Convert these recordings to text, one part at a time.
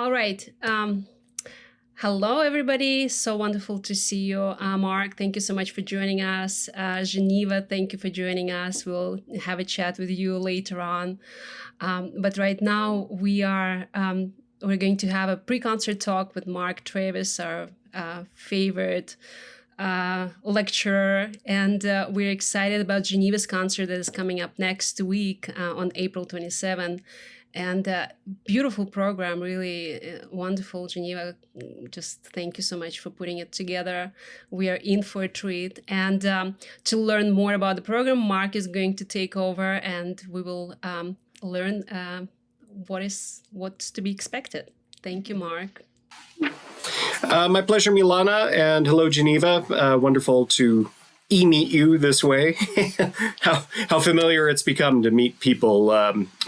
All right. Hello, everybody. So wonderful to see you. Mark, thank you so much for joining us. Geneva, thank you for joining us. We'll have a chat with you later on. But right now, we're going to have a pre-concert talk with Mark Travis, our favorite lecturer, and we're excited about Geneva's concert that is coming up next week on April 27th. And beautiful program, really wonderful. Geneva, just thank you so much for putting it together. We are in for a treat. And to learn more about the program, Mark is going to take over and we will learn what's to be expected. Thank you, Mark. My pleasure, Milana, and hello, Geneva. Wonderful to meet you this way. how familiar it's become to meet people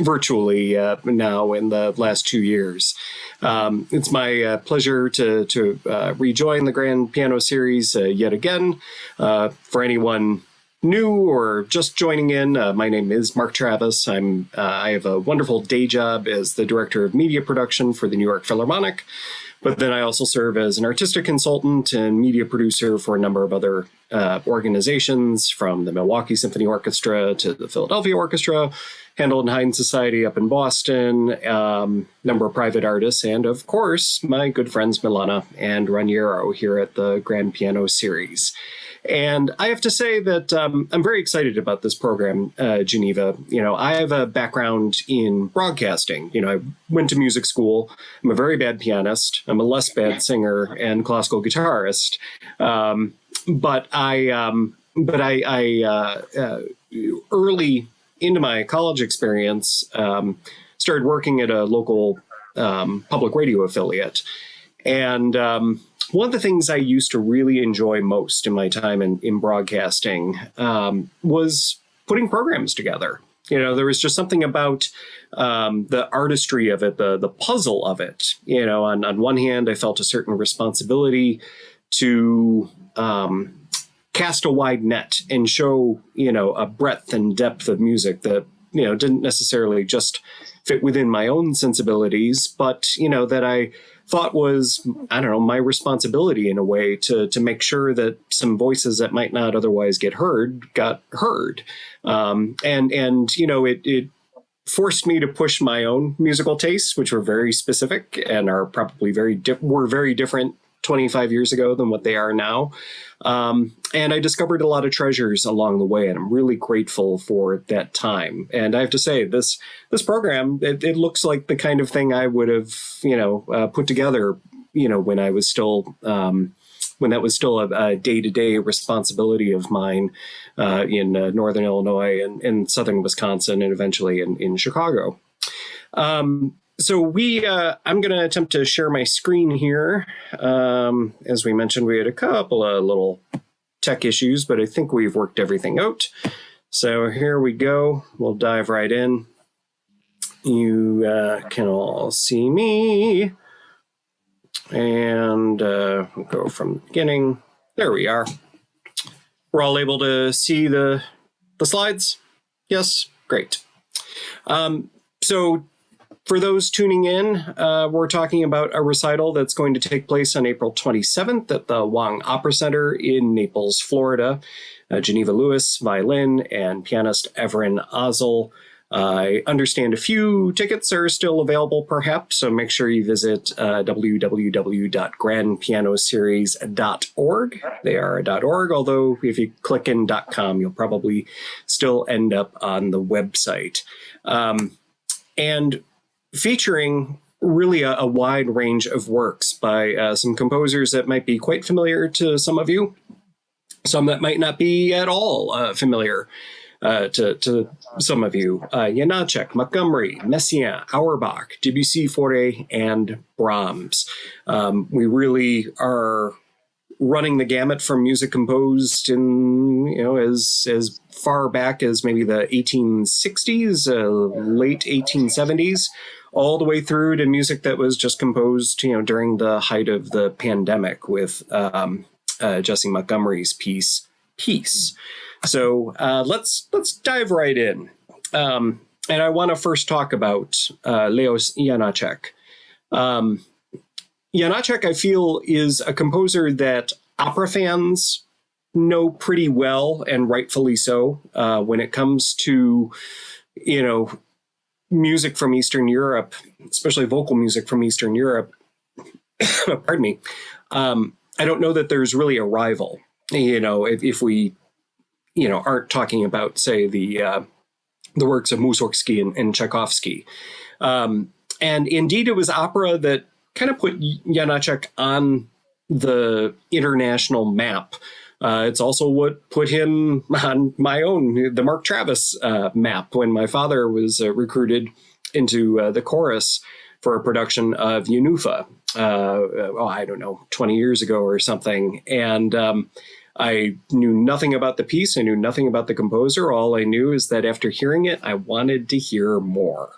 virtually now in the last 2 years. It's my pleasure to rejoin the Grand Piano Series yet again. For anyone new or just joining in, my name is Mark Travis. I have a wonderful day job as the director of media production for the New York Philharmonic. But then I also serve as an artistic consultant and media producer for a number of other organizations, from the Milwaukee Symphony Orchestra to the Philadelphia Orchestra, Handel and Haydn Society up in Boston, number of private artists, and of course, my good friends Milana and Raniero here at the Grand Piano Series. And I have to say that I'm very excited about this program, Geneva. I have a background in broadcasting. I went to music school. I'm a very bad pianist. I'm a less bad singer and classical guitarist. But I early into my college experience, started working at a local public radio affiliate. And one of the things I used to really enjoy most in my time in broadcasting was putting programs together. There was just something about the artistry of it, the puzzle of it. On one hand, I felt a certain responsibility to cast a wide net and show, a breadth and depth of music that, didn't necessarily just fit within my own sensibilities, but, that I thought was, my responsibility in a way to make sure that some voices that might not otherwise get heard got heard. It forced me to push my own musical tastes, which were very specific and are probably were very different 25 years ago than what they are now. And I discovered a lot of treasures along the way, and I'm really grateful for that time. And I have to say, this program, it looks like the kind of thing I would have, put together, when I was still, when that was still a day-to-day responsibility of mine in Northern Illinois and Southern Wisconsin, and eventually in Chicago. So I'm going to attempt to share my screen here. As we mentioned, we had a couple of little tech issues, but I think we've worked everything out. So here we go. We'll dive right in. You can all see me. And we'll go from the beginning. There we are. We're all able to see the slides? Yes? Great. So for those tuning in, we're talking about a recital that's going to take place on April 27th at the Wang Opera Center in Naples, Florida. Geneva Lewis, violin, and pianist Everin Ozel. I understand a few tickets are still available, perhaps, so make sure you visit www.grandpianoseries.org. They are .org, although if you click in .com, you'll probably still end up on the website. And featuring really a wide range of works by some composers that might be quite familiar to some of you, some that might not be at all familiar to some of you. Janacek, Montgomery, Messiaen, Auerbach, Debussy, Fauré, and Brahms. We really are running the gamut from music composed in, as far back as maybe the 1860s, late 1870s, all the way through to music that was just composed, during the height of the pandemic with Jessie Montgomery's piece, Peace. So let's dive right in. And I want to first talk about Leos Janacek. Janacek, I feel, is a composer that opera fans know pretty well, and rightfully so, when it comes to, music from Eastern Europe, especially vocal music from Eastern Europe. Pardon me. I don't know that there's really a rival, if we, aren't talking about, say, the works of Mussorgsky and Tchaikovsky. And indeed, it was opera that kind of put Janacek on the international map. It's also what put him on my own, the Mark Travis map, when my father was recruited into the chorus for a production of Yenufa, I don't know, 20 years ago or something. And I knew nothing about the piece. I knew nothing about the composer. All I knew is that after hearing it, I wanted to hear more.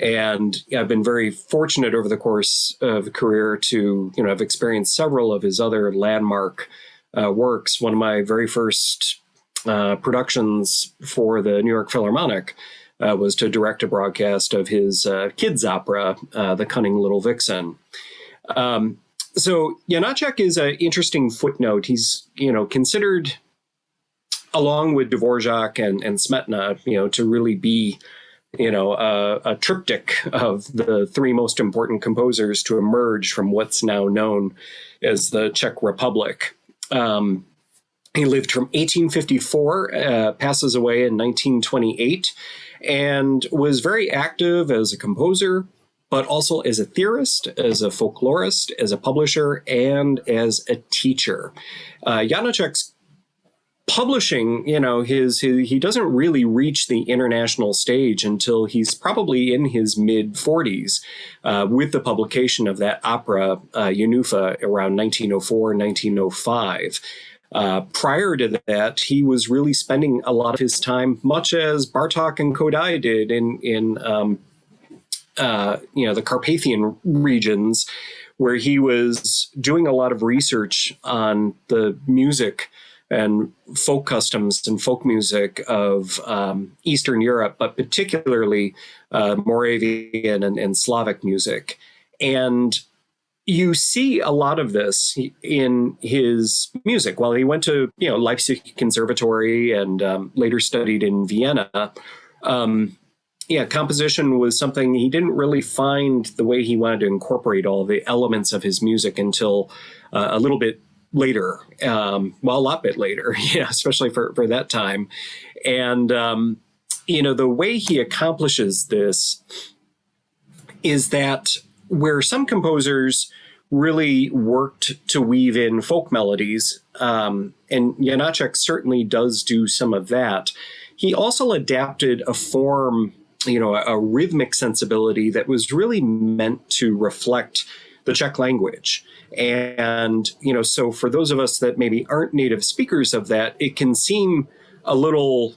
And I've been very fortunate over the course of a career to, I've experienced several of his other landmark works. One of my very first productions for the New York Philharmonic was to direct a broadcast of his kids' opera, The Cunning Little Vixen. So Janacek is an interesting footnote. He's, considered, along with Dvorak and Smetana, to really be, a triptych of the three most important composers to emerge from what's now known as the Czech Republic. He lived from 1854, passes away in 1928, and was very active as a composer, but also as a theorist, as a folklorist, as a publisher, and as a teacher. Janacek's publishing, he doesn't really reach the international stage until he's probably in his mid-40s with the publication of that opera, Yenufa, around 1904, 1905. Prior to that, he was really spending a lot of his time, much as Bartók and Kodály did in the Carpathian regions, where he was doing a lot of research on the music and folk customs and folk music of Eastern Europe, but particularly Moravian and Slavic music. And you see a lot of this in his music. While he went to, Leipzig Conservatory and later studied in Vienna, composition was something he didn't really find the way he wanted to incorporate all the elements of his music until a little bit later, a lot bit later, especially for that time. And, the way he accomplishes this is that where some composers really worked to weave in folk melodies, and Janacek certainly does do some of that, he also adapted a form, a rhythmic sensibility that was really meant to reflect the Czech language. And, so for those of us that maybe aren't native speakers of that, it can seem a little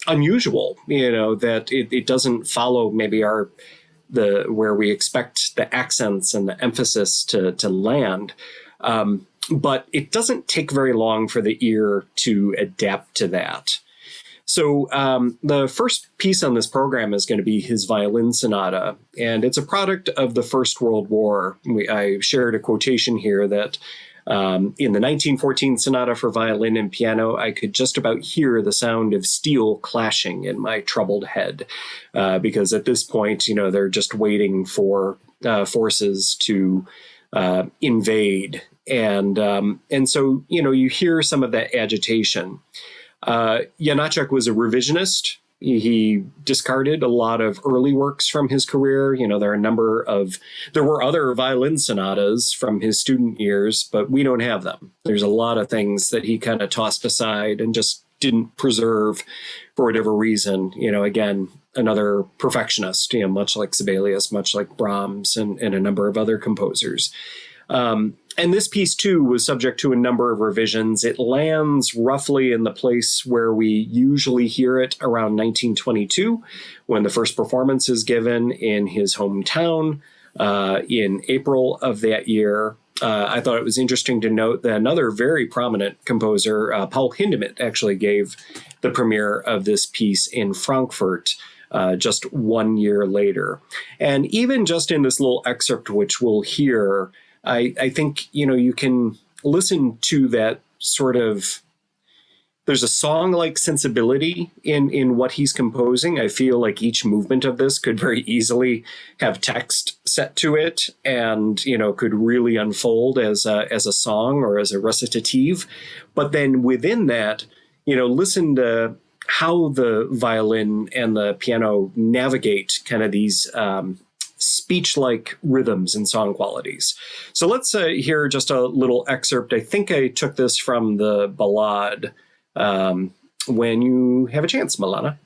unusual, that it doesn't follow maybe where we expect the accents and the emphasis to land. But it doesn't take very long for the ear to adapt to that. So the first piece on this program is going to be his violin sonata, and it's a product of the First World War. I shared a quotation here that in the 1914 sonata for violin and piano, I could just about hear the sound of steel clashing in my troubled head, because at this point, they're just waiting for forces to invade. And so, you hear some of that agitation. Janacek was a revisionist. He discarded a lot of early works from his career. There were other violin sonatas from his student years, but we don't have them. There's a lot of things that he kind of tossed aside and just didn't preserve for whatever reason. Again, another perfectionist, much like Sibelius, much like Brahms and a number of other composers. And this piece, too, was subject to a number of revisions. It lands roughly in the place where we usually hear it around 1922, when the first performance is given in his hometown in April of that year. I thought it was interesting to note that another very prominent composer, Paul Hindemith, actually gave the premiere of this piece in Frankfurt just 1 year later. And even just in this little excerpt, which we'll hear, I think, you can listen to that sort of, there's a song-like sensibility in what he's composing. I feel like each movement of this could very easily have text set to it and, could really unfold as a song or as a recitative. But then within that, listen to how the violin and the piano navigate kind of these speech-like rhythms and song qualities. So let's hear just a little excerpt. I think I took this from the Ballade. When you have a chance, Milana.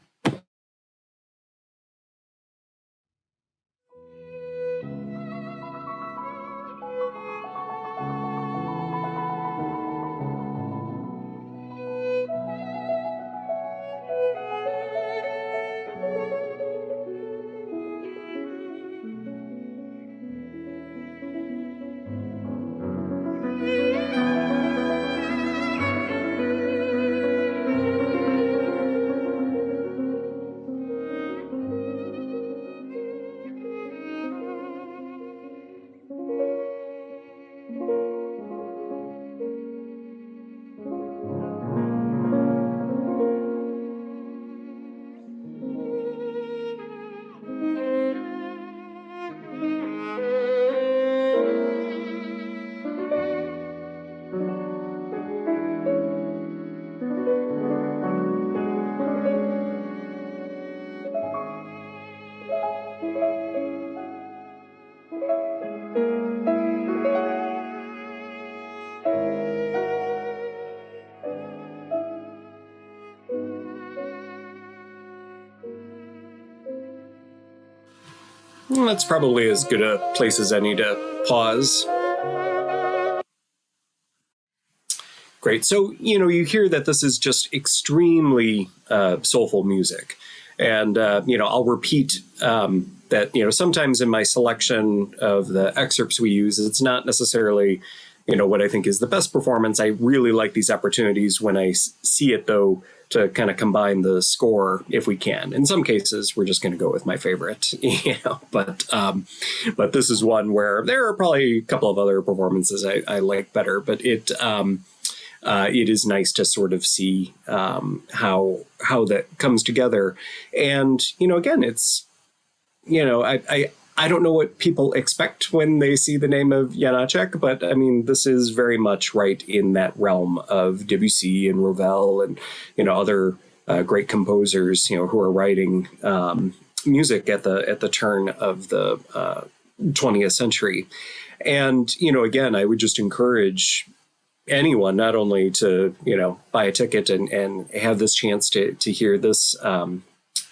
That's probably as good a place as any to pause. Great. So, you hear that this is just extremely soulful music. And, I'll repeat that, sometimes in my selection of the excerpts we use, it's not necessarily, what I think is the best performance. I really like these opportunities when I see it, though, to kind of combine the score if we can. In some cases, we're just going to go with my favorite, but this is one where there are probably a couple of other performances I like better, but it is nice to sort of see how that comes together. And, again, it's, I don't know what people expect when they see the name of Janacek, but I mean, this is very much right in that realm of Debussy and Ravel and, other great composers, who are writing music at the turn of the 20th century. And, again, I would just encourage anyone not only to, buy a ticket and have this chance to hear this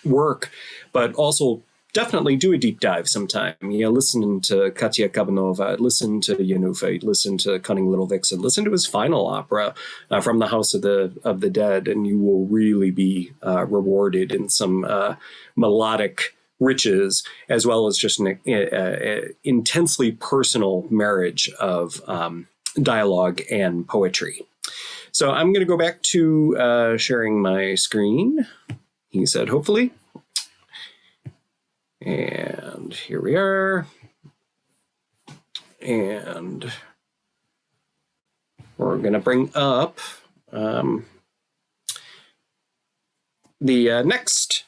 work, but also definitely do a deep dive sometime. Listen to Katia Kabanova, listen to Janufaj, listen to Cunning Little Vixen, listen to his final opera from the House of the Dead, and you will really be rewarded in some melodic riches, as well as just an intensely personal marriage of dialogue and poetry. So I'm going to go back to sharing my screen. He said, hopefully. And here we are. And we're going to bring up the next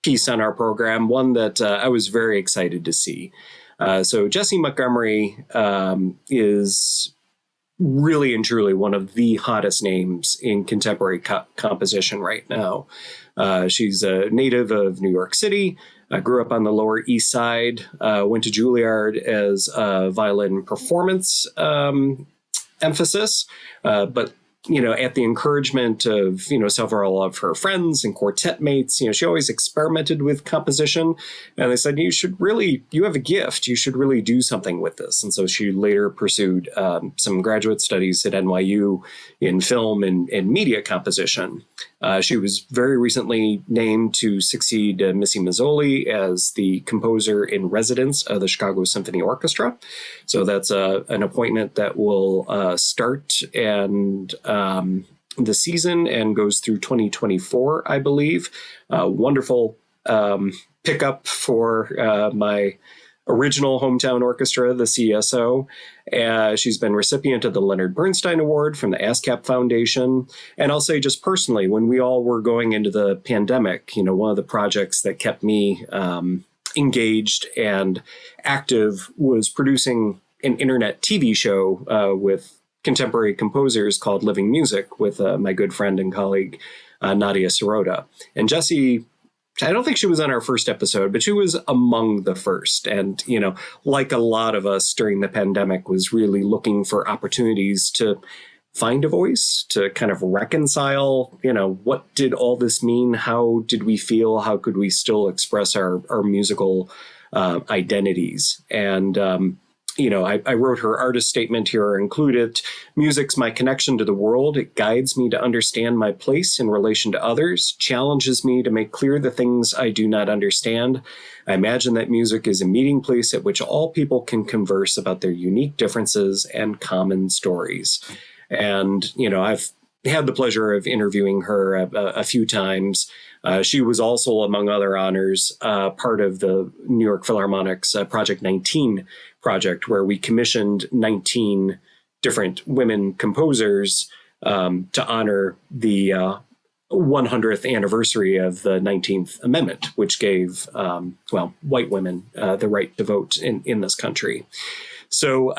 piece on our program, one that I was very excited to see. So Jessie Montgomery is really and truly one of the hottest names in contemporary composition right now. She's a native of New York City. Grew up on the Lower East Side, went to Juilliard as a violin performance emphasis, but at the encouragement of, several of her friends and quartet mates, she always experimented with composition. And they said, you have a gift. You should really do something with this. And so she later pursued some graduate studies at NYU in film and media composition. She was very recently named to succeed Missy Mazzoli as the composer in residence of the Chicago Symphony Orchestra. So that's an appointment that will start and the season and goes through 2024, I believe. Wonderful pickup for my original hometown orchestra, the CSO. She's been recipient of the Leonard Bernstein Award from the ASCAP Foundation. And I'll say just personally, when we all were going into the pandemic, one of the projects that kept me engaged and active was producing an internet TV show with contemporary composers called Living Music with my good friend and colleague, Nadia Sirota. And Jessie, I don't think she was on our first episode, but she was among the first. And, like a lot of us during the pandemic, was really looking for opportunities to find a voice, to kind of reconcile, what did all this mean? How did we feel? How could we still express our musical identities? And, I wrote her artist statement here, include it. Music's my connection to the world. It guides me to understand my place in relation to others, challenges me to make clear the things I do not understand. I imagine that music is a meeting place at which all people can converse about their unique differences and common stories. And, I've had the pleasure of interviewing her a few times. She was also, among other honors, part of the New York Philharmonic's Project 19 project, where we commissioned 19 different women composers to honor the 100th anniversary of the 19th Amendment, which gave, white women the right to vote in this country. So,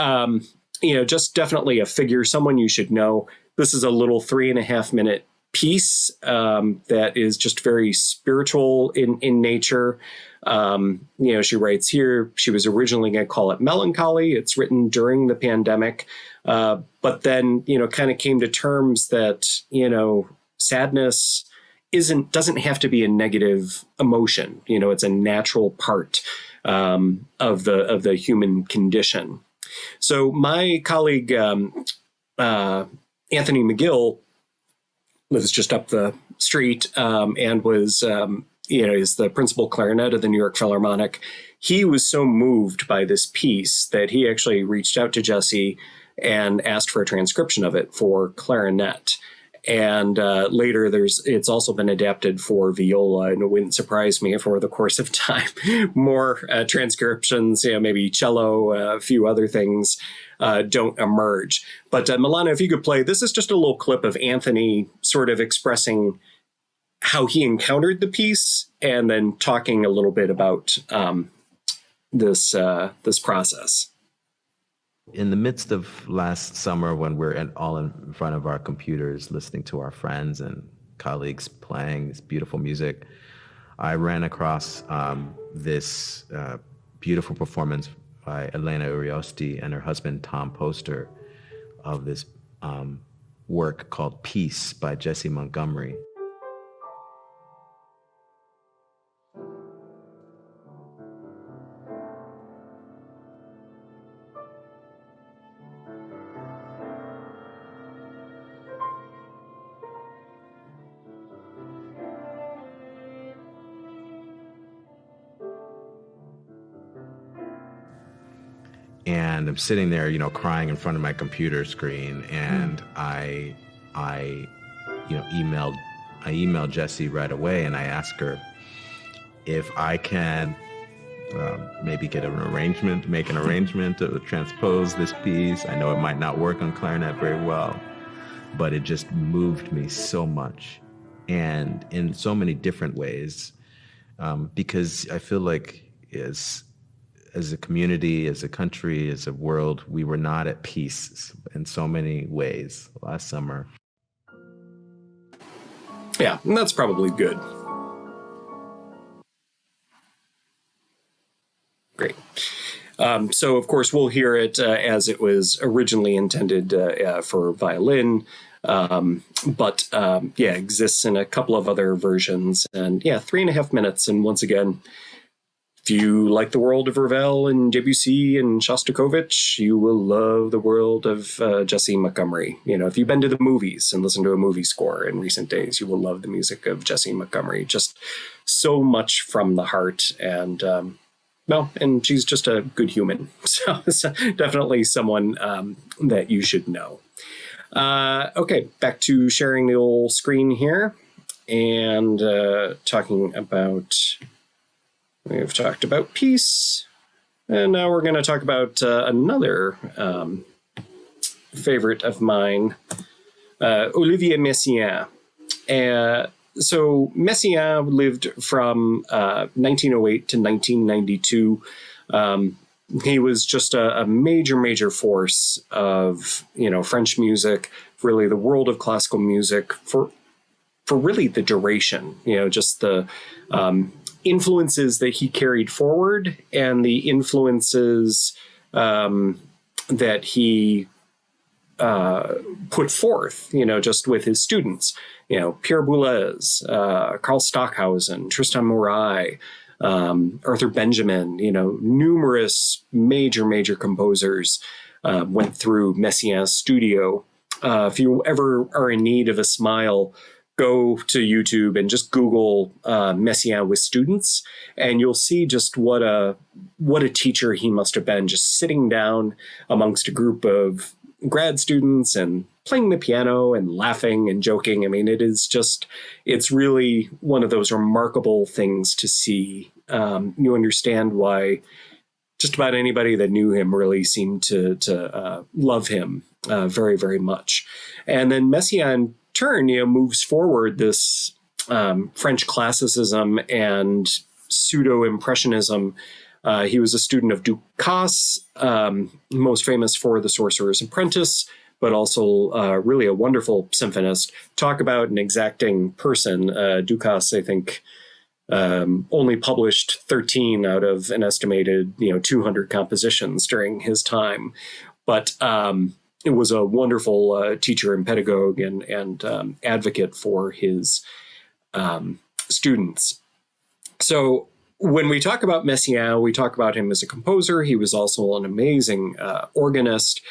just definitely a figure, someone you should know. This is a little 3.5-minute piece that is just very spiritual in nature. She writes here, she was originally going to call it Melancholy. It's written during the pandemic, but then, kind of came to terms that, sadness doesn't have to be a negative emotion. It's a natural part of the human condition. So my colleague, Anthony McGill, lives just up the street and was, is the principal clarinet of the New York Philharmonic. He was so moved by this piece that he actually reached out to Jessie and asked for a transcription of it for clarinet. And later, it's also been adapted for viola, and it wouldn't surprise me if over the course of time, more transcriptions, maybe cello, a few other things don't emerge. But Milana, if you could play, this is just a little clip of Anthony sort of expressing how he encountered the piece, and then talking a little bit about this process. In the midst of last summer, when we're all in front of our computers, listening to our friends and colleagues playing this beautiful music, I ran across this beautiful performance by Elena Uriosti and her husband, Tom Poster, of this work called Peace by Jessie Montgomery. And I'm sitting there, crying in front of my computer screen, and I emailed Jessie right away, and I asked her if I can maybe make an arrangement to transpose this piece. I know it might not work on clarinet very well, but it just moved me so much, and in so many different ways, because I feel like as a community, as a country, as a world, we were not at peace in so many ways last summer. Yeah, and that's probably good. Great. So, of course, we'll hear it as it was originally intended for violin, but exists in a couple of other versions. And 3.5 minutes. And once again, if you like the world of Ravel and Debussy and Shostakovich, you will love the world of Jessie Montgomery. If you've been to the movies and listened to a movie score in recent days, you will love the music of Jessie Montgomery. Just so much from the heart. And, and she's just a good human. So definitely someone that you should know. Okay, back to sharing the old screen here and talking about We've talked about peace. And now we're going to talk about another favorite of mine, Olivier Messiaen. So Messiaen lived from 1908 to 1992. He was just a major force of, French music, really the world of classical music for really the duration, just the influences that he carried forward and the influences that he put forth, just with his students, Pierre Boulez, Karl Stockhausen, Tristan Murail, Arthur Benjamin, numerous major composers went through Messiaen's studio. If you ever are in need of a smile, go to YouTube and just Google Messiaen with students, and you'll see just what a teacher he must have been, just sitting down amongst a group of grad students and playing the piano and laughing and joking. I mean, it's really one of those remarkable things to see. You understand why just about anybody that knew him really seemed to love him very much. And then Messiaen turn, moves forward this French classicism and pseudo-impressionism. He was a student of Ducasse, most famous for The Sorcerer's Apprentice, but also really a wonderful symphonist. Talk about an exacting person. Ducasse, I think, only published 13 out of an estimated 200 compositions during his time. But it was a wonderful teacher and pedagogue and advocate for his students. So when we talk about Messiaen, we talk about him as a composer. He was also an amazing organist.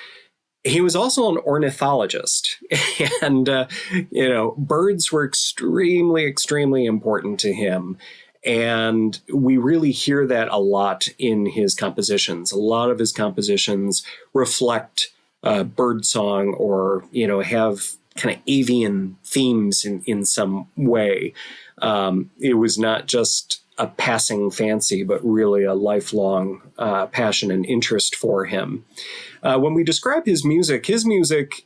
He was also an ornithologist. And, birds were extremely important to him. And we really hear that a lot in his compositions. A lot of his compositions reflect bird song or, have kind of avian themes in some way. It was not just a passing fancy, but really a lifelong passion and interest for him. When we describe his music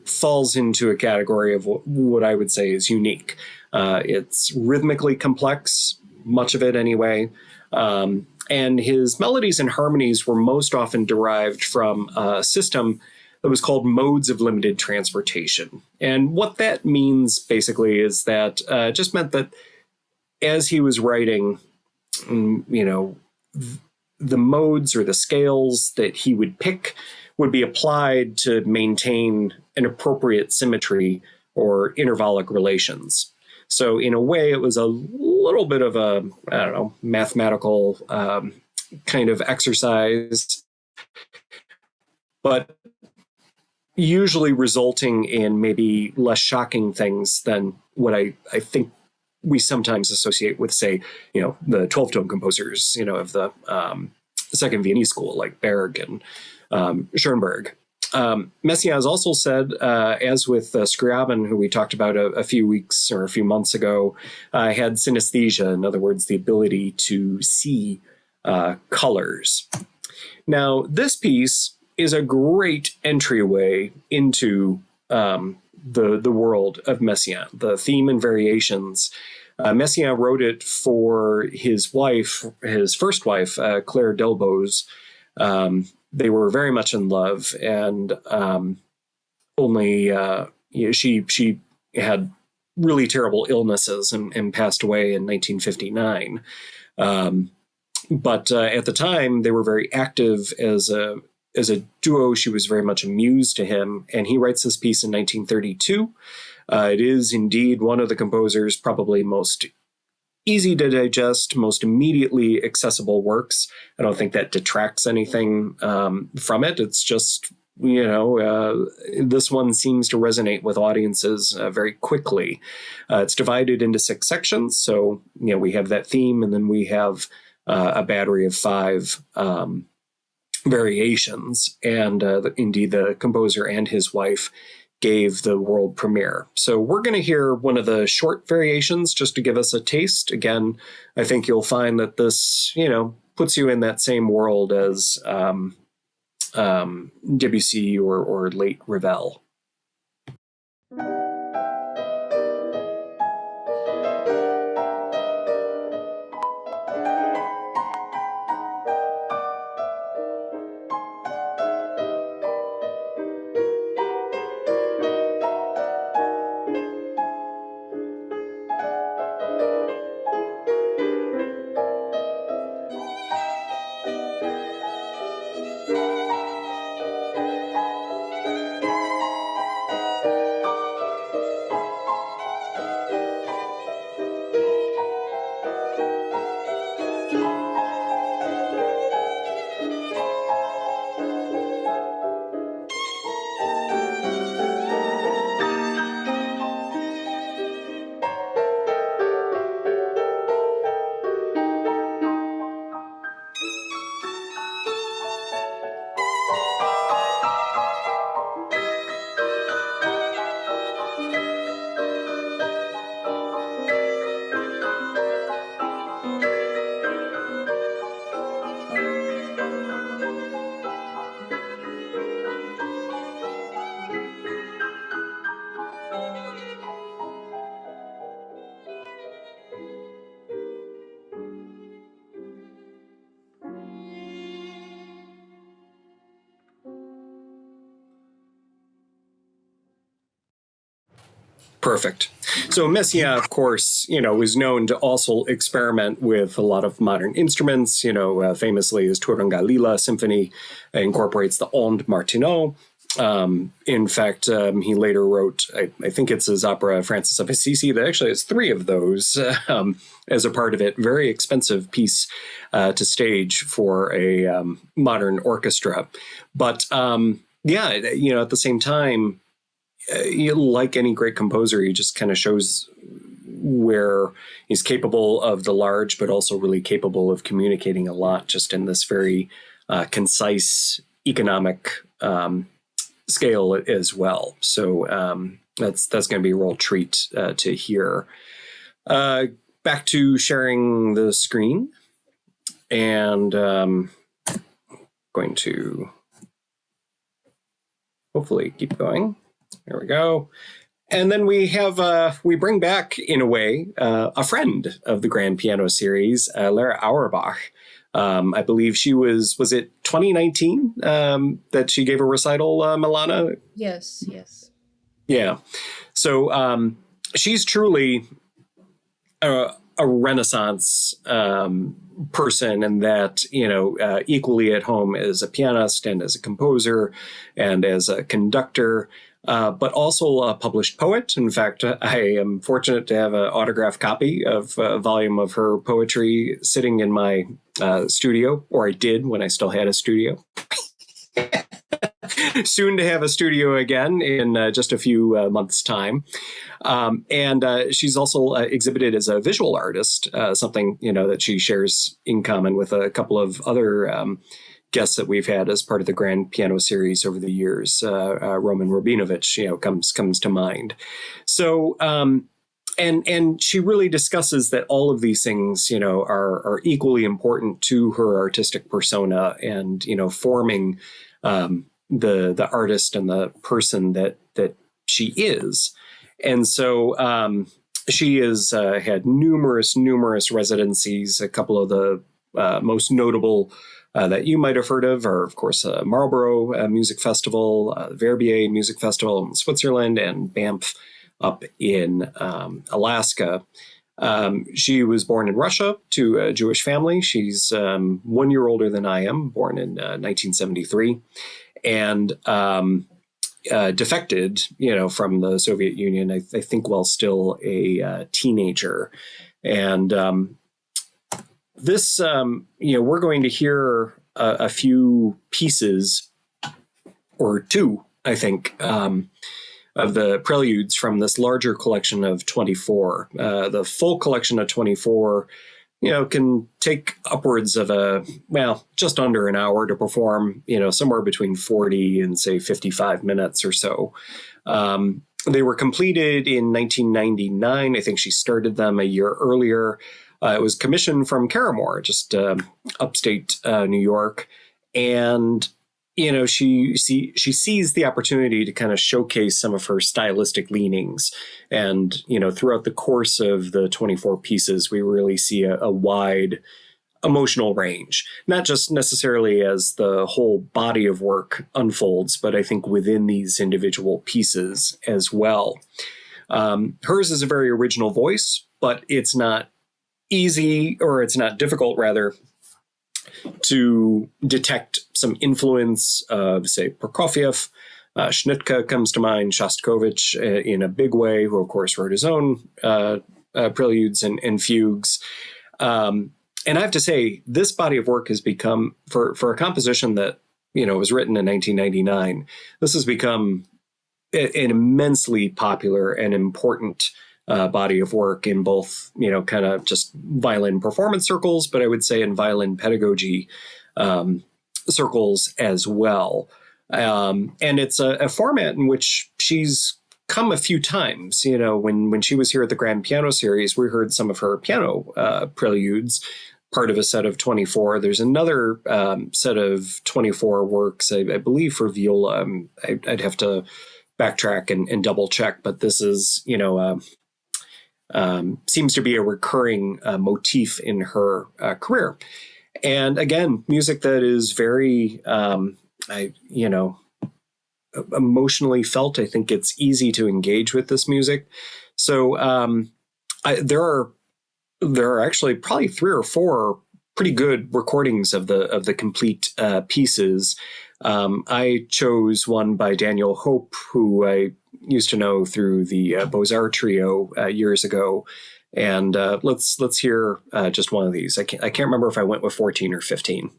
falls into a category of what I would say is unique. It's rhythmically complex, much of it anyway. And his melodies and harmonies were most often derived from a system that was called modes of limited transportation. And what that means basically is that it just meant that as he was writing, the modes or the scales that he would pick would be applied to maintain an appropriate symmetry or intervallic relations. So in a way, it was a little bit of a, mathematical kind of exercise, but usually resulting in maybe less shocking things than what I think we sometimes associate with, say, the 12-tone composers, of the Second Viennese School, like Berg and Schoenberg. Messiaen has also said, as with Scriabin, who we talked about a few weeks or a few months ago, had synesthesia, in other words, the ability to see colors. Now, this piece is a great entryway into the world of Messiaen, the theme and variations. Messiaen wrote it for his wife, his first wife, Claire Delbos. They were very much in love, and she had really terrible illnesses and passed away in 1959. But at the time, they were very active as a duo. She was very much amused to him, and he writes this piece in 1932. It is indeed one of the composer's probably most easy to digest, most immediately accessible works. I don't think that detracts anything from it. It's just, this one seems to resonate with audiences very quickly. It's divided into 6 sections. So, we have that theme, and then we have a battery of 5 variations. And indeed, the composer and his wife gave the world premiere. So we're going to hear one of the short variations just to give us a taste. Again, I think you'll find that this, puts you in that same world as Debussy or late Ravel. Perfect. So Messiaen, of course, is known to also experiment with a lot of modern instruments. Famously his Turanga Lila Symphony incorporates the ondes Martenot. In fact, he later wrote, I think it's his opera Francis of Assisi, that actually has 3 of those as a part of it. Very expensive piece to stage for a modern orchestra. But at the same time, like any great composer, he just kind of shows where he's capable of the large, but also really capable of communicating a lot just in this very concise economic scale as well. So that's going to be a real treat to hear. Back to sharing the screen, and going to hopefully keep going. There we go. And then we have, we bring back, in a way, a friend of the Grand Piano Series, Lara Auerbach. I believe she was it 2019 that she gave a recital, Milana? Yes. Yeah. So she's truly a Renaissance person, and that, equally at home as a pianist and as a composer and as a conductor. But also a published poet. In fact, I am fortunate to have an autographed copy of a volume of her poetry sitting in my studio, or I did when I still had a studio. Soon to have a studio again in just a few months' time. And she's also exhibited as a visual artist, something, that she shares in common with a couple of other guests that we've had as part of the Grand Piano Series over the years. Roman Rabinovich, comes to mind. So, and she really discusses that all of these things, are equally important to her artistic persona, and, forming the artist and the person that she is. And so she has had numerous residencies. A couple of the most notable that you might have heard of are, of course, Marlborough Music Festival, Verbier Music Festival in Switzerland, and Banff up in Alaska. She was born in Russia to a Jewish family. She's 1 year older than I am, born in 1973, and defected, from the Soviet Union, I think, while still a teenager. And this, we're going to hear a few pieces, or 2, I think, of the preludes from this larger collection of 24. The full collection of 24 can take upwards of just under an hour to perform, somewhere between 40 and say 55 minutes or so. They were completed in 1999. I think she started them a year earlier. It was commissioned from Caramore, just upstate New York. And, she sees the opportunity to kind of showcase some of her stylistic leanings. And, throughout the course of the 24 pieces, we really see a wide emotional range, not just necessarily as the whole body of work unfolds, but I think within these individual pieces as well. Hers is a very original voice, but it's not easy, or it's not difficult, rather, to detect some influence of, say, Prokofiev. Schnittke comes to mind, Shostakovich in a big way, who, of course, wrote his own preludes and fugues. And I have to say, this body of work has become, for a composition that, was written in 1999, this has become an immensely popular and important body of work in both, kind of just violin performance circles, but I would say in violin pedagogy circles as well. And it's a format in which she's come a few times. When she was here at the Grand Piano Series, we heard some of her piano preludes, part of a set of 24. There's another set of 24 works, I believe, for viola. I'd have to backtrack and double check, but this is, seems to be a recurring motif in her career. And again, music that is very, emotionally felt. I think it's easy to engage with this music. So there are actually probably 3 or 4 pretty good recordings of the complete pieces. I chose one by Daniel Hope, who I used to know through the Beaux-Arts trio years ago. And let's hear just one of these. I can't remember if I went with 14 or 15.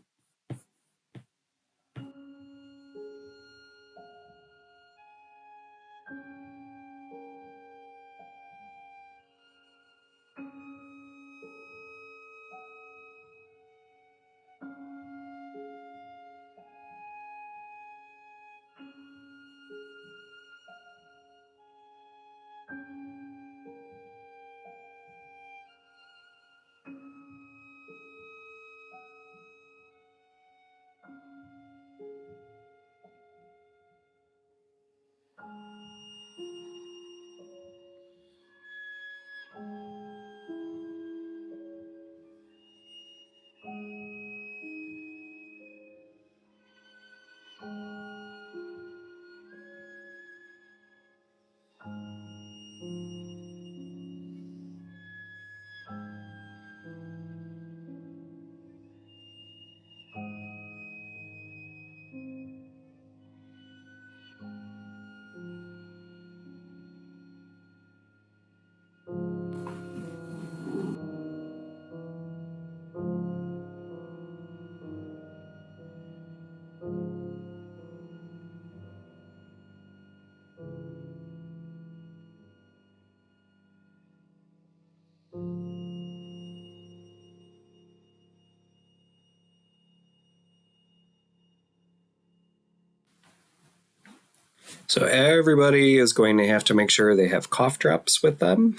So everybody is going to have to make sure they have cough drops with them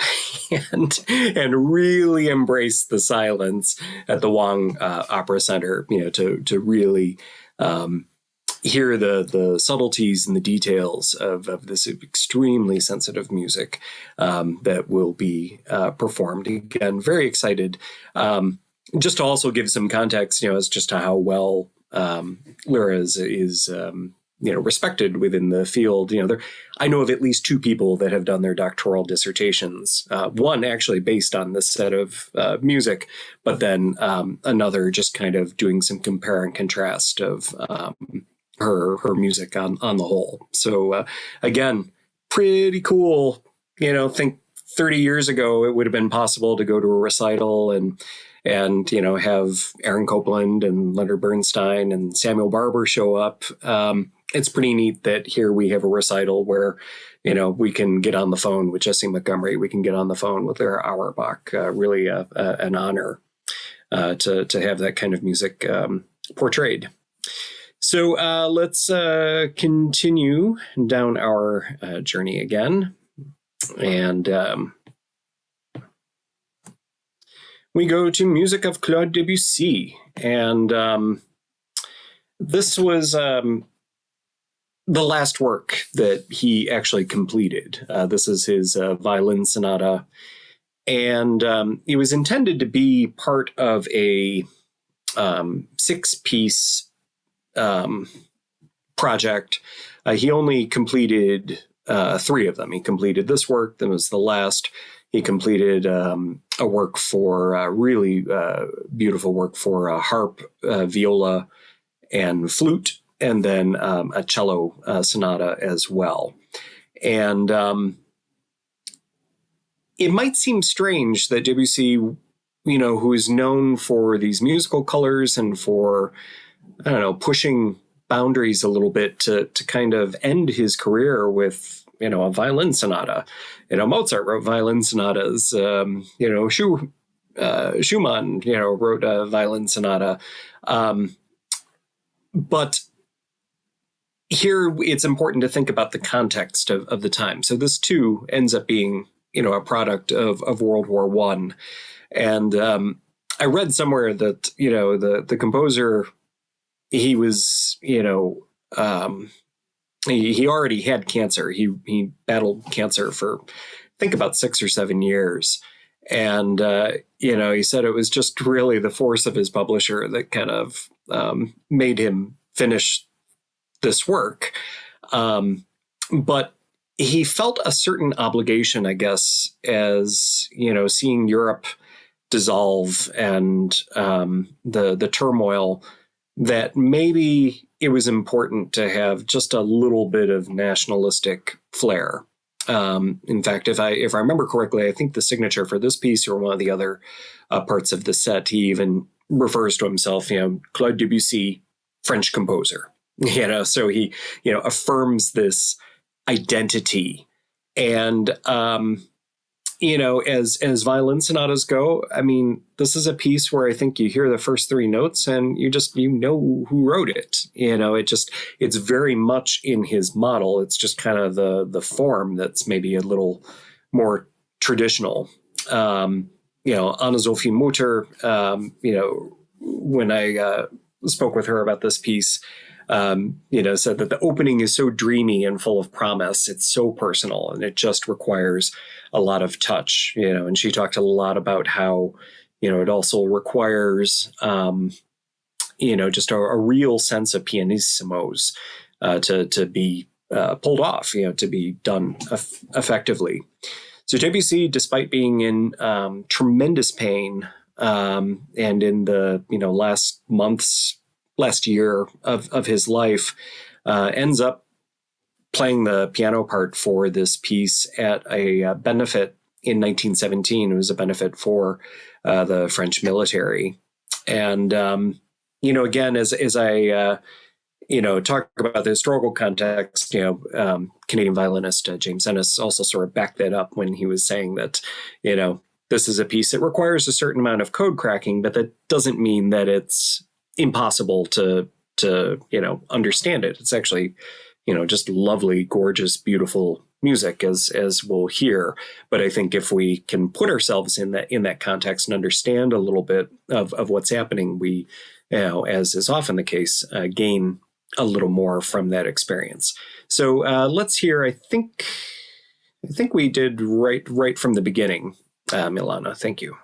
and really embrace the silence at the Wang Opera Center, to really hear the subtleties and the details of this extremely sensitive music that will be performed. Again, very excited. Just to also give some context, as just to how well Lyra is respected within the field. I know of at least 2 people that have done their doctoral dissertations. One actually based on this set of music, but then another just kind of doing some compare and contrast of her music on the whole. So again, pretty cool. Think 30 years ago it would have been possible to go to a recital and have Aaron Copland and Leonard Bernstein and Samuel Barber show up. It's pretty neat that here we have a recital where, we can get on the phone with Jessie Montgomery. We can get on the phone with Lyra Auerbach. Really an honor. to have that kind of music portrayed. So let's continue down our journey again. And we go to music of Claude Debussy. And this was the last work that he actually completed. This is his violin sonata. And it was intended to be part of a 6-piece project. He only completed 3 of them. He completed this work, then was the last. He completed a work for really beautiful work for harp, viola, and flute, and then a cello sonata as well. And it might seem strange that Debussy, who is known for these musical colors and for, pushing boundaries a little bit to kind of end his career with, a violin sonata. Mozart wrote violin sonatas. Schumann, wrote a violin sonata. But here it's important to think about the context of the time. So this too ends up being, a product of World War I. And I read somewhere that, the composer, he was, he already had cancer. He battled cancer for, I think, about 6 or 7 years. And, he said it was just really the force of his publisher that kind of made him finish this work. But he felt a certain obligation, I guess, as, seeing Europe dissolve and the turmoil, that maybe it was important to have just a little bit of nationalistic flair. In fact, if I remember correctly, I think the signature for this piece or one of the other parts of the set, he even refers to himself, Claude Debussy, French composer. So he, affirms this identity. And as violin sonatas go, I mean, this is a piece where I think you hear the first 3 notes and you know who wrote it. It's very much in his model. It's just kind of the form that's maybe a little more traditional. Anne-Sophie Mutter, when I spoke with her about this piece, said that the opening is so dreamy and full of promise. It's so personal and it just requires a lot of touch, and she talked a lot about how, it also requires, just a real sense of pianissimos to be pulled off, to be done effectively. So Debussy, despite being in tremendous pain and in the, last year of his life, ends up playing the piano part for this piece at a benefit in 1917. It was a benefit for the French military. And, again, as I, talk about the historical context, Canadian violinist James Ennis also sort of backed that up when he was saying that, this is a piece that requires a certain amount of code cracking, but that doesn't mean that it's impossible to understand it. It's actually, just lovely, gorgeous, beautiful music as we'll hear. But I think if we can put ourselves in that context and understand a little bit of what's happening, we, as is often the case, gain a little more from that experience. So let's hear, I think we did right from the beginning, Milana. Thank you.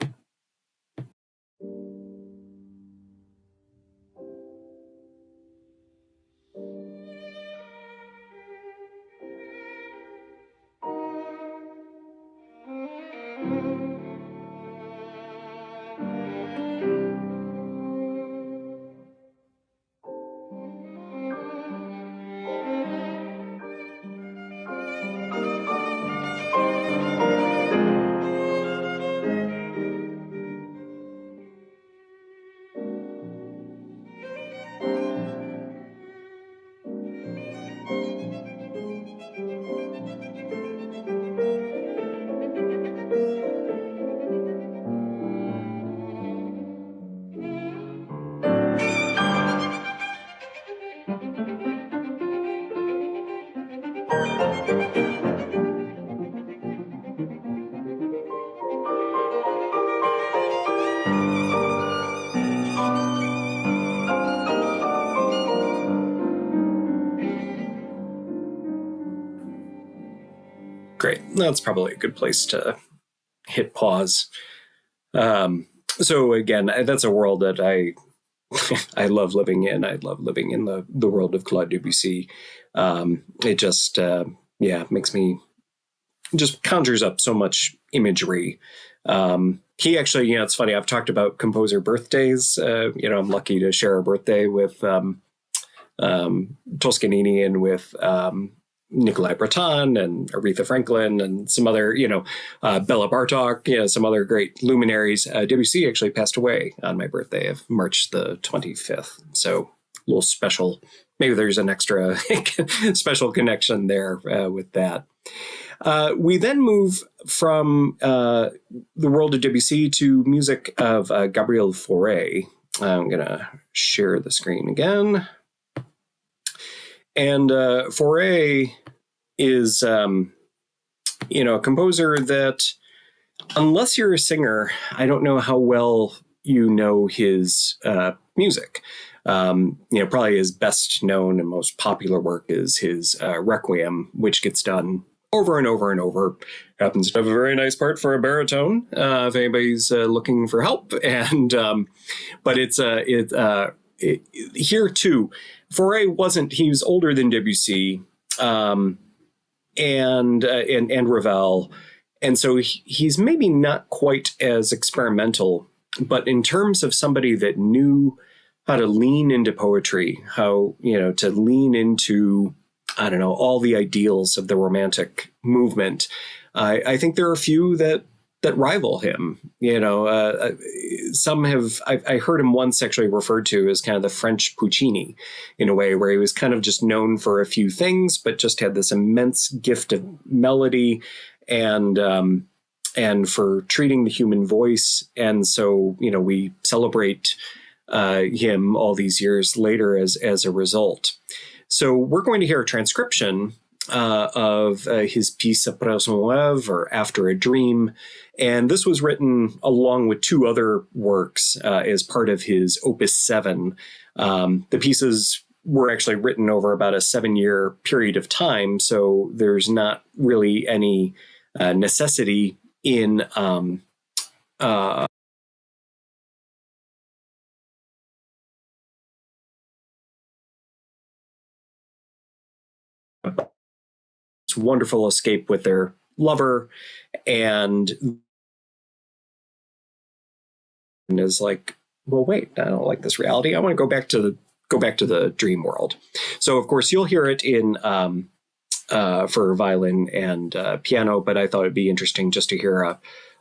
Great. That's probably a good place to hit pause. So again, that's a world that I love living in. I love living in the world of Claude Debussy. It just makes me, just conjures up so much imagery. He actually, it's funny. I've talked about composer birthdays. I'm lucky to share a birthday with Toscanini and with Nikolai Breton and Aretha Franklin and some other, Bella Bartok, some other great luminaries. Debussy actually passed away on my birthday of March the 25th. So a little special, maybe there's an extra special connection there with that. We then move from the world of Debussy to music of Gabriel Fauré. I'm going to share the screen again. And Fauré is, a composer that, unless you're a singer, I don't know how well you know his music. Probably his best known and most popular work is his Requiem, which gets done over and over and over. Happens to have a very nice part for a baritone, if anybody's looking for help. And but it's here too. Fauré he was older than Debussy and Ravel. And so he's maybe not quite as experimental, but in terms of somebody that knew how to lean into poetry, how, to lean into, all the ideals of the Romantic movement, I think there are a few that rival him. Some have, I heard him once actually referred to as kind of the French Puccini, in a way where he was kind of just known for a few things, but just had this immense gift of melody and for treating the human voice. And so, we celebrate him all these years later as a result. So we're going to hear a transcription of his piece Après un rêve, or After a Dream. And this was written along with two other works as part of his Opus 7. The pieces were actually written over about a 7-year period of time, so there's not really any necessity in wonderful escape with their lover, and is like, well, wait, I don't like this reality. I want to go back to the dream world. So of course you'll hear it in for violin and piano, but I thought it'd be interesting just to hear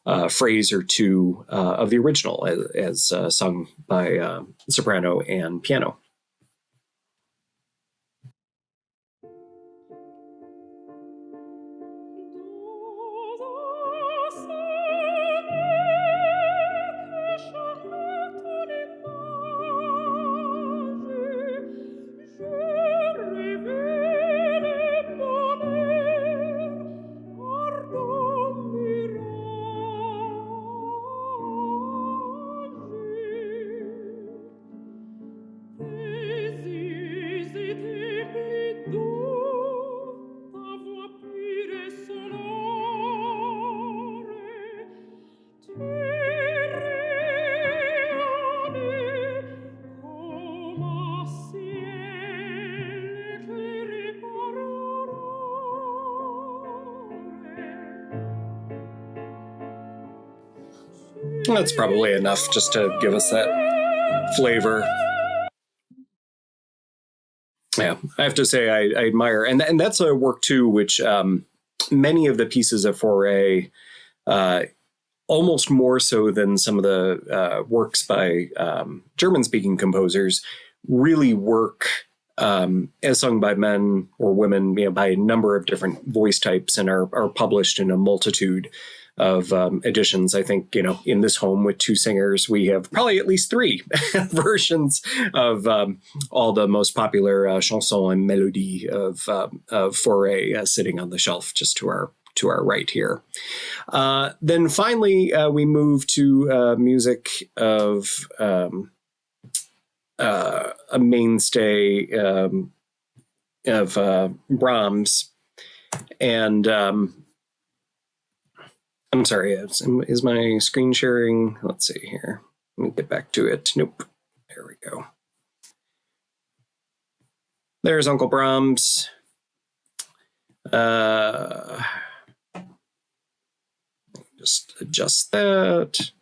a phrase or two of the original as sung by soprano and piano. That's probably enough just to give us that flavor. Yeah, I have to say I admire, and that's a work too, which many of the pieces of Fauré, almost more so than some of the works by German-speaking composers, really work as sung by men or women, by a number of different voice types, and are published in a multitude editions. I think, in this home with two singers, we have probably at least three versions of all the most popular chansons and mélodies of Fauré sitting on the shelf just to our right here. Then finally, we move to music of a mainstay of Brahms. And I'm sorry, is my screen sharing? Let's see here. Let me get back to it. Nope. There we go. There's Uncle Brahms. Just adjust that.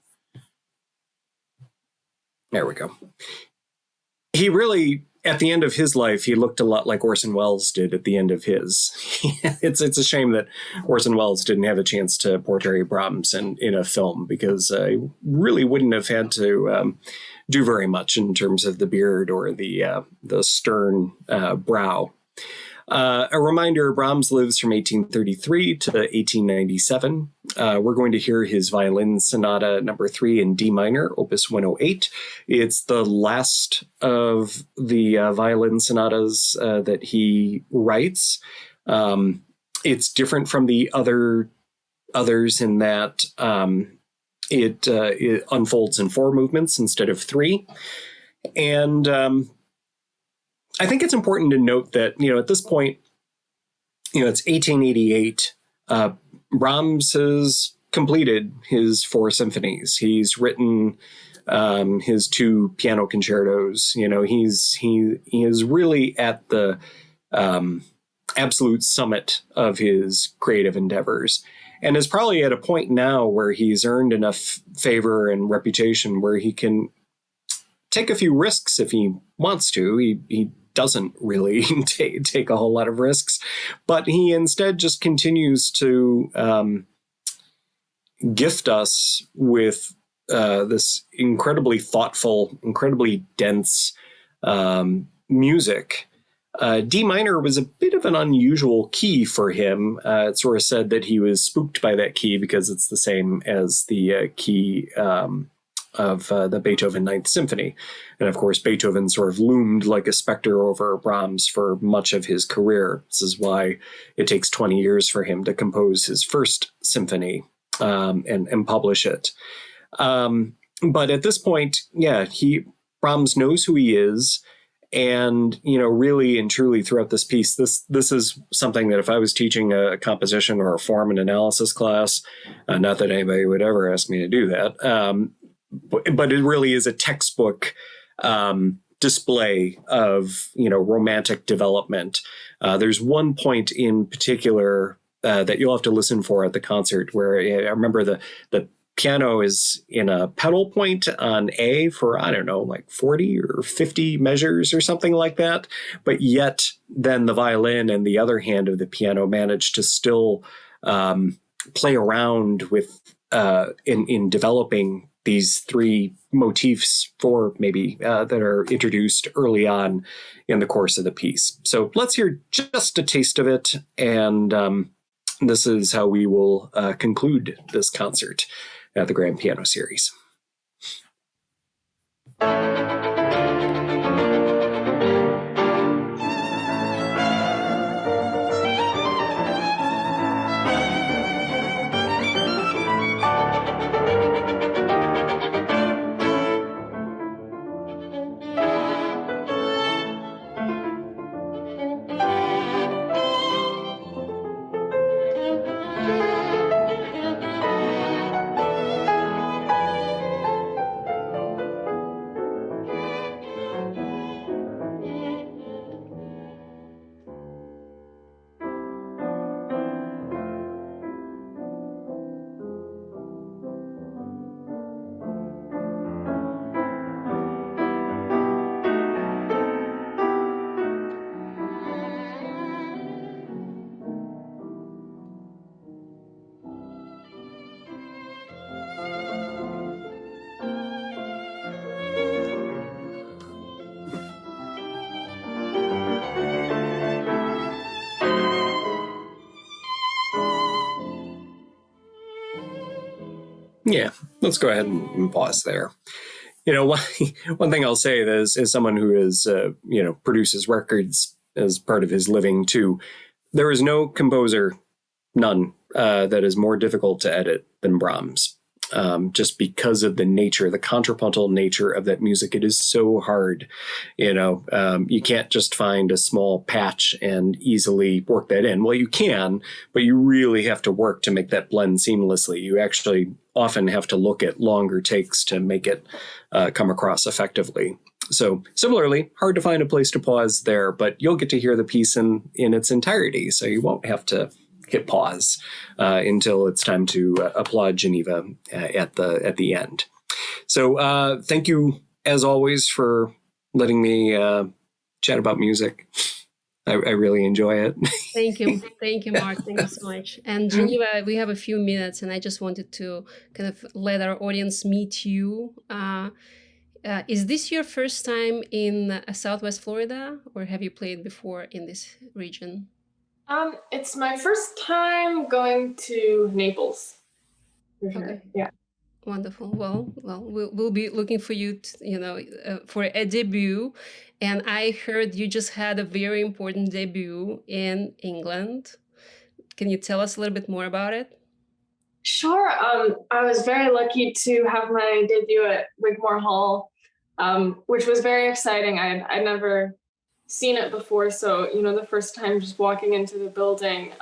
There we go. He really, at the end of his life, he looked a lot like Orson Welles did at the end of his. It's a shame that Orson Welles didn't have a chance to portray Brahms in a film, because he really wouldn't have had to do very much in terms of the beard or the stern brow. A reminder, Brahms lives from 1833 to 1897. We're going to hear his Violin Sonata number 3 in D minor, opus 108. It's the last of the violin sonatas that he writes. It's different from the others in that it unfolds in 4 movements instead of 3. And I think it's important to note that, at this point, it's 1888. Brahms has completed his 4 symphonies. He's written his 2 piano concertos. He is really at the absolute summit of his creative endeavors, and is probably at a point now where he's earned enough favor and reputation where he can take a few risks if he wants to. He doesn't really take a whole lot of risks, but he instead just continues to gift us with this incredibly thoughtful, incredibly dense music. D minor was a bit of an unusual key for him. It's sort of said that he was spooked by that key because it's the same as the key of the Beethoven Ninth Symphony. And of course, Beethoven sort of loomed like a specter over Brahms for much of his career. This is why it takes 20 years for him to compose his first symphony and publish it. But at this point, Brahms knows who he is. And, really and truly throughout this piece, this is something that if I was teaching a composition or a form and analysis class, not that anybody would ever ask me to do that, but it really is a textbook display of, romantic development. There's one point in particular that you'll have to listen for at the concert where I remember the piano is in a pedal point on A for, I don't know, like 40 or 50 measures or something like that. But yet then the violin and the other hand of the piano manage to still play around with in developing these 3 motifs, 4 maybe, that are introduced early on in the course of the piece. So let's hear just a taste of it. And this is how we will conclude this concert at the Grand Piano Series. Yeah, let's go ahead and pause there. One thing I'll say is, as someone who is, produces records as part of his living too, there is no composer, none, that is more difficult to edit than Brahms. Just because of the nature, the contrapuntal nature of that music. It is so hard. You can't just find a small patch and easily work that in. Well, you can, but you really have to work to make that blend seamlessly. You actually often have to look at longer takes to make it come across effectively. So similarly, hard to find a place to pause there, but you'll get to hear the piece in its entirety. So you won't have to hit pause until it's time to applaud Geneva at the end. So thank you, as always, for letting me chat about music. I really enjoy it. Thank you, Mark. Thank you so much. And Geneva, we have a few minutes, and I just wanted to kind of let our audience meet you. Is this your first time in Southwest Florida, or have you played before in this region? It's my first time going to Naples. Okay. Yeah. Wonderful. Well, we'll be looking for you, for a debut. And I heard you just had a very important debut in England. Can you tell us a little bit more about it? Sure. I was very lucky to have my debut at Wigmore Hall, which was very exciting. I'd never seen it before, so the first time just walking into the building,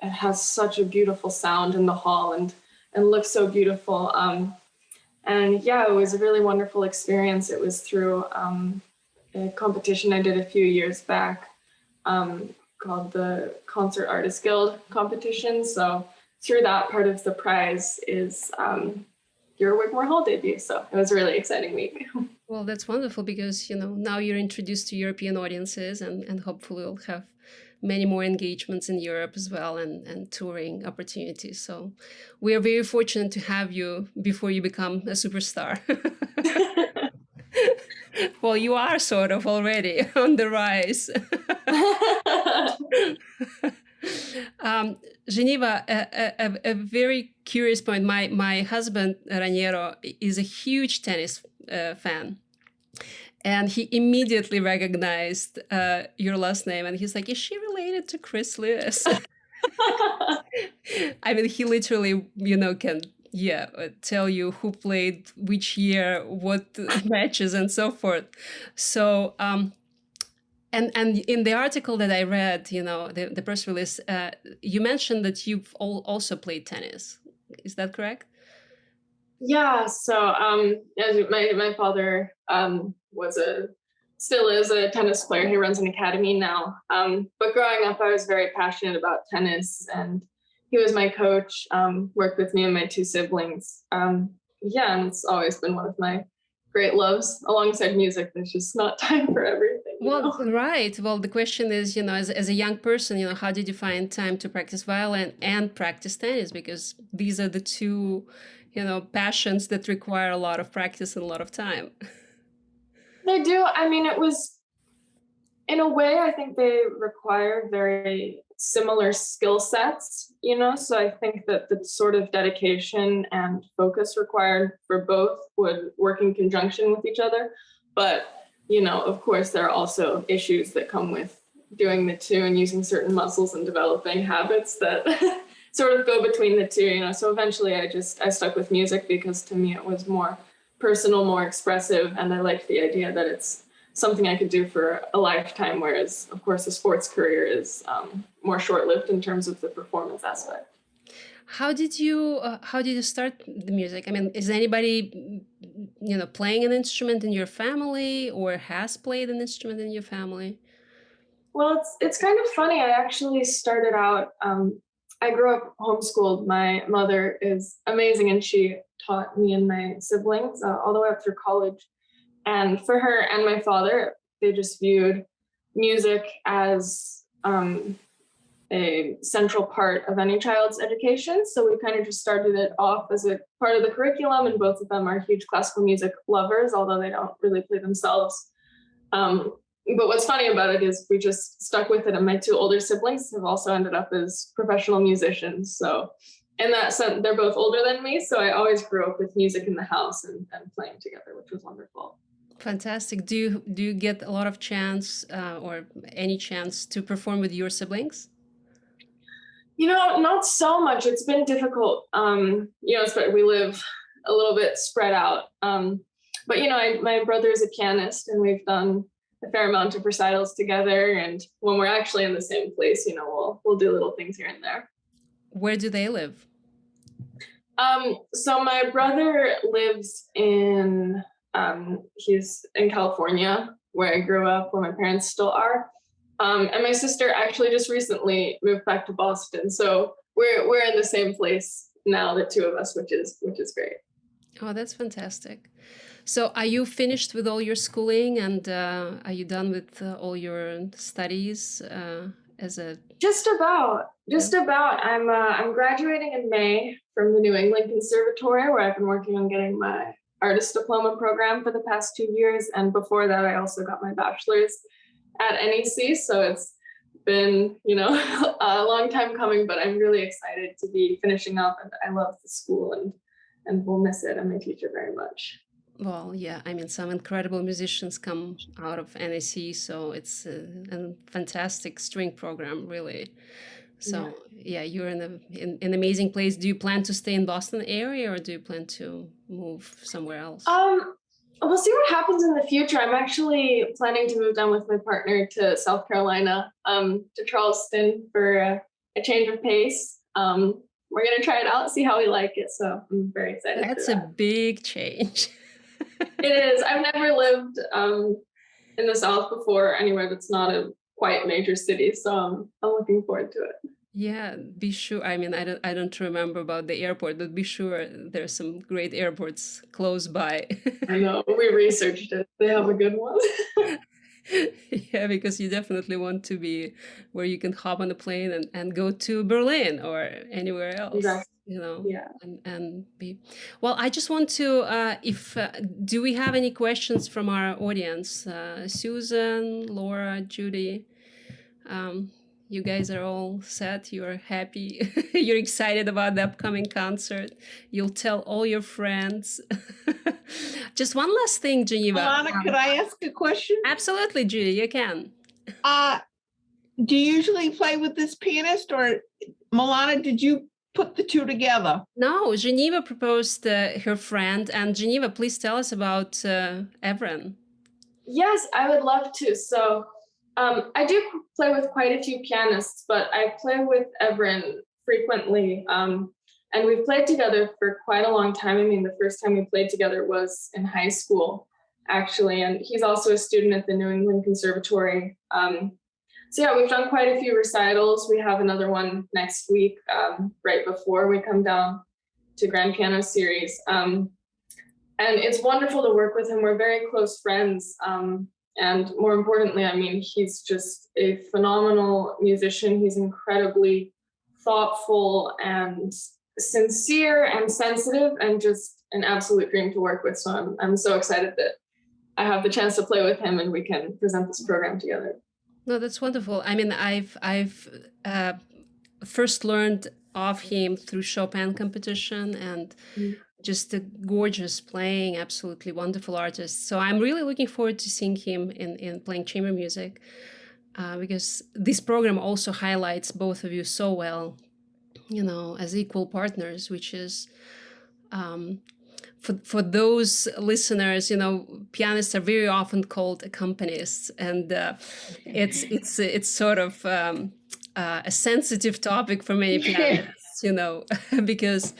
it has such a beautiful sound in the hall and looks so beautiful. And yeah, it was a really wonderful experience. It was through a competition I did a few years back called the Concert Artists Guild competition. So through that, part of the prize is your Wigmore Hall debut. So it was a really exciting week. Well, that's wonderful because, now you're introduced to European audiences and hopefully we'll have many more engagements in Europe as well and touring opportunities. So we are very fortunate to have you before you become a superstar. Well, you are sort of already on the rise. Geneva, a very curious point. My husband, Raniero, is a huge tennis fan. And he immediately recognized your last name. And he's like, is she related to Chris Lewis? I mean, he literally, can tell you who played which year, what matches, and so forth. So, and in the article that I read, the press release, you mentioned that you've also played tennis. Is that correct? Yeah. So, my father still is a tennis player. He runs an academy now. But growing up, I was very passionate about tennis, and he was my coach. Worked with me and my two siblings. And it's always been one of my great loves alongside music. There's just not time for everything. Well, right. Well, the question is, as a young person, how did you find time to practice violin and practice tennis? Because these are the two, passions that require a lot of practice and a lot of time. They do. I mean, it was, in a way, I think they require very similar skill sets, so I think that the sort of dedication and focus required for both would work in conjunction with each other. But, of course, there are also issues that come with doing the two and using certain muscles and developing habits that sort of go between the two, so eventually I stuck with music because to me it was more personal, more expressive, and I liked the idea that it's something I could do for a lifetime, whereas, of course, a sports career is more short-lived in terms of the performance aspect. How did you start the music? I mean, is anybody, playing an instrument in your family or has played an instrument in your family? Well, it's kind of funny. I actually started out, I grew up homeschooled. My mother is amazing, and she taught me and my siblings all the way up through college. And for her and my father, they just viewed music as a central part of any child's education. So we kind of just started it off as a part of the curriculum, and both of them are huge classical music lovers, although they don't really play themselves. But what's funny about it is we just stuck with it, and my two older siblings have also ended up as professional musicians. So in that sense, they're both older than me. So I always grew up with music in the house and playing together, which was wonderful. Fantastic. Do you get a lot of chance or any chance to perform with your siblings? Not so much. It's been difficult. We live a little bit spread out. But my brother is a pianist, and we've done a fair amount of recitals together. And when we're actually in the same place, we'll do little things here and there. Where do they live? So my brother lives he's in California, where I grew up, where my parents still are. And my sister actually just recently moved back to Boston. So we're in the same place now, the two of us, which is great. Oh, that's fantastic. So are you finished with all your schooling, and are you done with all your studies as a... Just about. I'm graduating in May from the New England Conservatory, where I've been working on getting my artist diploma program for the past 2 years. And before that, I also got my bachelor's at NEC. So it's been, a long time coming, but I'm really excited to be finishing up. And I love the school and will miss it and my teacher very much. Well, yeah, I mean, some incredible musicians come out of NEC, so it's a fantastic string program, really. So, yeah, you're in an amazing place. Do you plan to stay in Boston area, or do you plan to move somewhere else? We'll see what happens in the future. I'm actually planning to move down with my partner to South Carolina, to Charleston for a change of pace. We're going to try it out, see how we like it. So I'm very excited. That's a big change. It is. I've never lived in the South before, anywhere that's not a quite major city. So I'm looking forward to it. Yeah, be sure. I mean, I don't remember about the airport, but be sure there's some great airports close by. I know. We researched it. They have a good one. Yeah, because you definitely want to be where you can hop on a plane and go to Berlin or anywhere else. Exactly. Yeah, and be well. I just want to, do we have any questions from our audience? Susan, Laura, Judy, you guys are all set. You're happy. You're excited about the upcoming concert. You'll tell all your friends. Just one last thing, Geneva. Milana, could I ask a question? Absolutely, Judy, you can. Do you usually play with this pianist, or Milana, did you put the two together? No, Geneva proposed her friend. And Geneva, please tell us about Evren. Yes, I would love to. So I do play with quite a few pianists, but I play with Evren frequently. And we've played together for quite a long time. I mean, the first time we played together was in high school, actually. And he's also a student at the New England Conservatory. So yeah, we've done quite a few recitals. We have another one next week, right before we come down to Grand Piano Series. And it's wonderful to work with him. We're very close friends. And more importantly, I mean, he's just a phenomenal musician. He's incredibly thoughtful and sincere and sensitive, and just an absolute dream to work with. So I'm so excited that I have the chance to play with him and we can present this program together. No, that's wonderful. I mean, I've first learned of him through Chopin competition, and just a gorgeous playing, absolutely wonderful artist. So I'm really looking forward to seeing him in playing chamber music, because this program also highlights both of you so well, as equal partners, which is, for those listeners, pianists are very often called accompanists, and it's sort of a sensitive topic for many pianists, because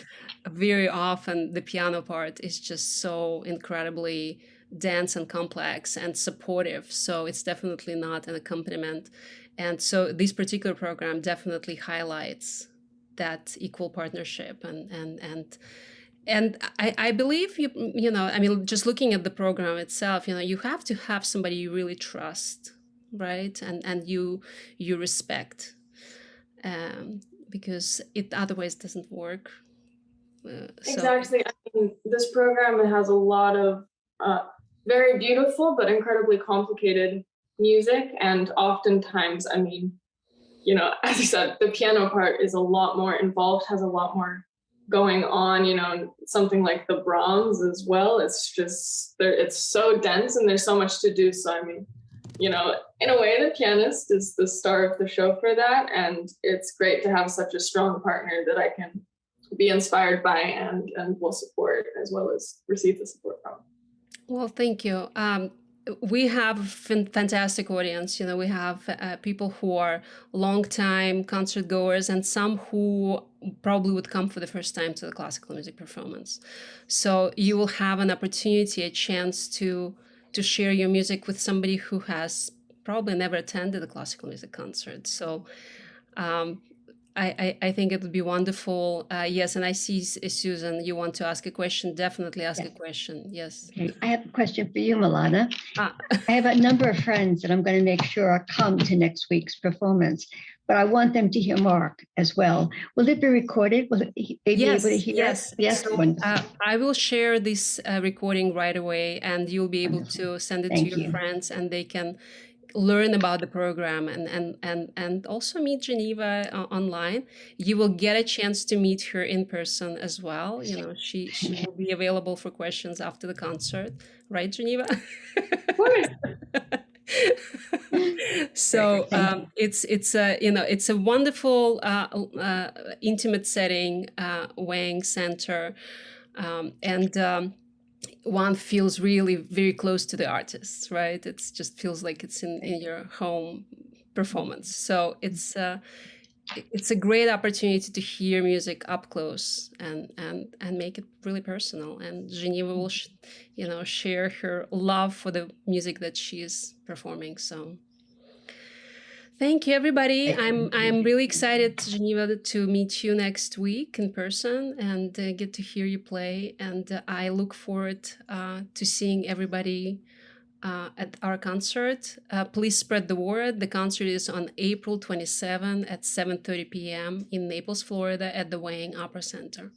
very often the piano part is just so incredibly dense and complex and supportive. So it's definitely not an accompaniment. And so this particular program definitely highlights that equal partnership. And I believe, I mean, just looking at the program itself, you have to have somebody you really trust, right? And you respect, because it otherwise doesn't work. Exactly. I mean, this program has a lot of very beautiful but incredibly complicated music, and oftentimes, I mean, as you said, the piano part is a lot more involved, has a lot more going on, you know, something like the Brahms as well. It's just there, it's so dense and there's so much to do. So I mean, you know, in a way the pianist is the star of the show for that. And it's great to have such a strong partner that I can be inspired by and will support as well as receive the support from. Well, thank you. We have a fantastic audience. You know, we have people who are long-time concert goers and some who probably would come for the first time to the classical music performance. So you will have an opportunity, a chance to share your music with somebody who has probably never attended a classical music concert. So I think it would be wonderful. Yes, and I see Susan, you want to ask a question. Definitely ask a question. Yes. Okay, I have a question for you, Milana. Ah. I have a number of friends that I'm going to make sure come to next week's performance, but I want them to hear Mark as well. Will it be recorded? Will they be able to hear? Yes. Yes. So, I will share this recording right away, and you'll be able to send it to your friends, and they can learn about the program and also meet Geneva online. You will get a chance to meet her in person as well. You know, she will be available for questions after the concert, right, Geneva? Of course. So it's a, you know, it's a wonderful intimate setting, Wang Center, and one feels really very close to the artists, right? It's just feels like it's in your home performance. So it's a great opportunity to hear music up close and make it really personal. And Geneva will, share her love for the music that she is performing. So thank you, everybody. I'm really excited, Geneva, to meet you next week in person and get to hear you play. And I look forward to seeing everybody at our concert. Please spread the word. The concert is on April 27 at 7:30 p.m. in Naples, Florida at the Wang Opera Center.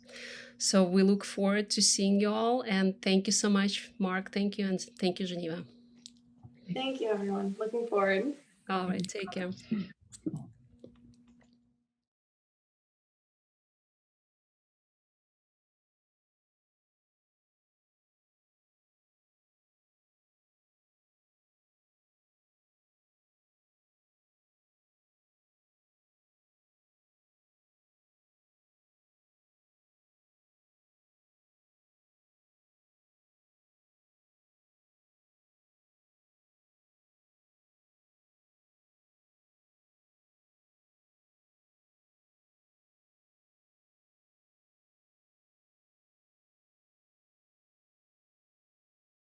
So we look forward to seeing you all. And thank you so much, Mark. Thank you. And thank you, Geneva. Thank you, everyone. Looking forward. All right. Take care.